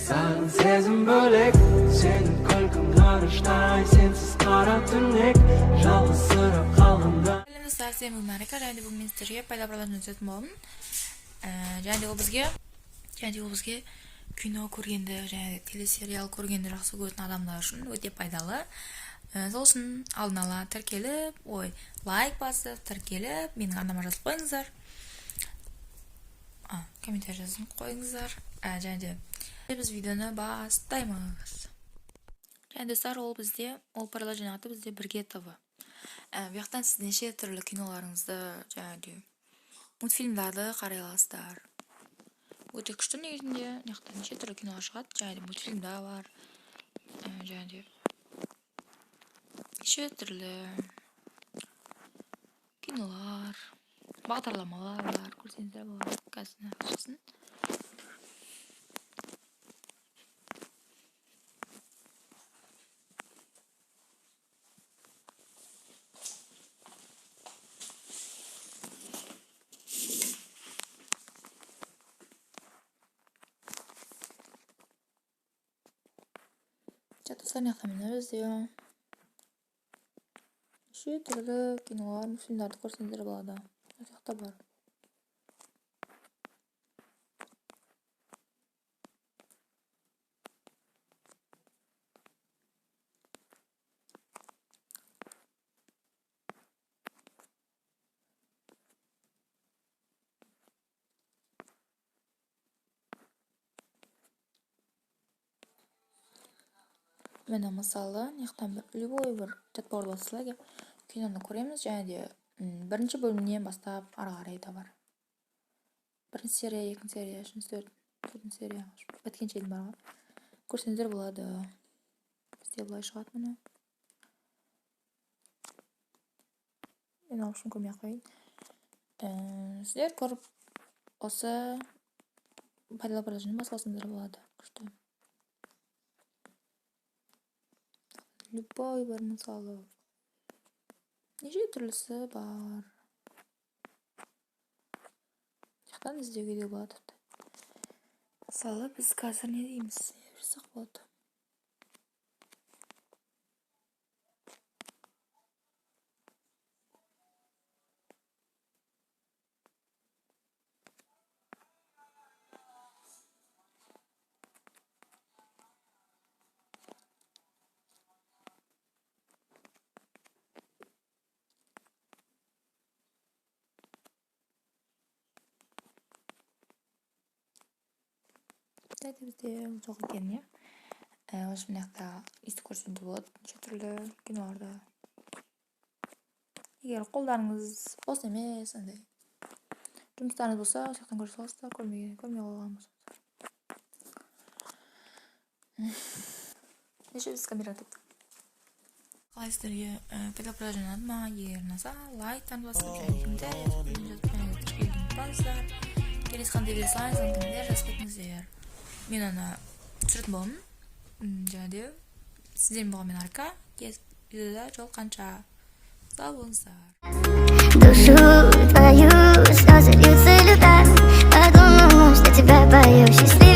Sağın sezim bölek, senin kulkun karıştay, sensiz kara tünnek, жалғыз сырып қалғанда. Достар, всем мәрәкә, және бүгін мен сіздерге пайда барларын өтетін болдым. Және ол бізге кино көргенді, және телесериал көргенді жақсы көретін адамдар үшін өте пайдалы. Сол үшін алдын ала тіркеліп, лайк басып, тіркеліп, менің арнама жазып қойыңыздар. Комментарий жазып қойыңыздар. Және біз видеоны бастаймыз. Және достар, ол приложение аты бізде бірге ТВ. Бұяқтан сіз неше түрлі киноларыңызды, және мультфильмдарды қарай аласыздар. Өте күшті негізінде, неше түрлі кинолар шығады, және мультфильмдар бар, және неше түрлі кинолар, бағдарламалар бар, көрсеңіздер болады. Қазір шықсын. Достар, мына бізде неше түрлі кинолар, мультфильмдарды көрсеңіздер болады. Ол жақта бар. Мені мысалы, любой бір тәтбауыр басылығы киноны көреміз, және де бірінші бөлімнен бастап ары қарай да бар. Бірінші серия, екінші серия, үшінші, төртінші серия, біткенше дейін бар. Көрсеңіздер болады. Бізде былай шығады мұны. Мен ол үшін көрмей қойын. Сіздер көріп, осы пайдалы приложение басқасыңыздар болады. Күшті. Любой бір мысалы. Неше түрлісі бар. Жақтан іздеуге де болады. Мысалы, біз қазір не дейміз? Жасақ болады. Дәйті бізде жоқ екен, не? Осы мынақта есті көрсеңіздер болады. Неше түрлі киноларда. Егер қолдарыңыз бос емес, жұмыстарыңыз болса, осы жақтан көре саласыздар, көрмей қойған болсаңыздар. Неше біз камера тұттық. Қалай сіздерге пайдалы приложение ұнады ма? Егер ұнаса, лайктан басып, және комментарий жазып, келесі қандай видео салайыныз, комментарий жазып кетіңіздер. Мен оны түсіретін боламын. Және сіздермен болған мен Арка. Видеода жолыққанша. Сау болыңыздар. Душу твою слезы льются льда. Подумала, что тебя боюсь,